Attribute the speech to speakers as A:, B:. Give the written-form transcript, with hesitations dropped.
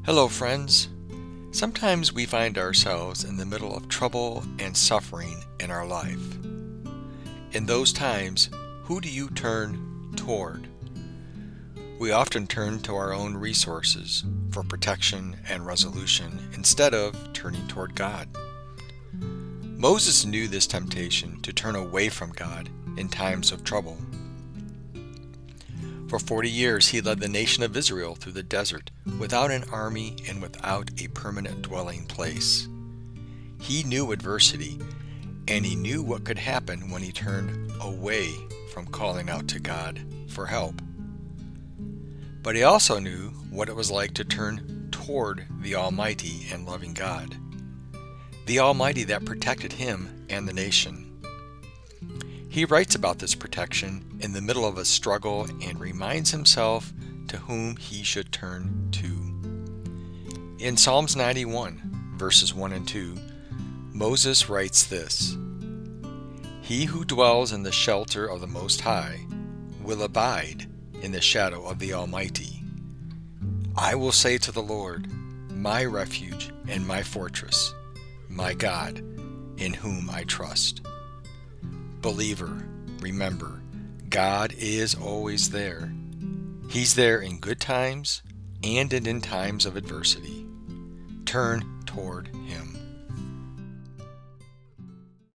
A: Hello, friends. Sometimes we find ourselves in the middle of trouble and suffering in our life. In those times, who do you turn toward? We often turn to our own resources for protection and resolution instead of turning toward God. Moses knew this temptation to turn away from God in times of trouble. For 40 years he led the nation of Israel through the desert without an army and without a permanent dwelling place. He knew adversity, and he knew what could happen when he turned away from calling out to God for help. But he also knew what it was like to turn toward the Almighty and loving God, the Almighty that protected him and the nation. He writes about this protection in the middle of a struggle and reminds himself to whom he should turn to. In Psalms 91, verses 1 and 2, Moses writes this: "He who dwells in the shelter of the Most High will abide in the shadow of the Almighty. I will say to the Lord, my refuge and my fortress, my God, in whom I trust." Believer, remember, God is always there. He's there in good times and in times of adversity. Turn toward Him.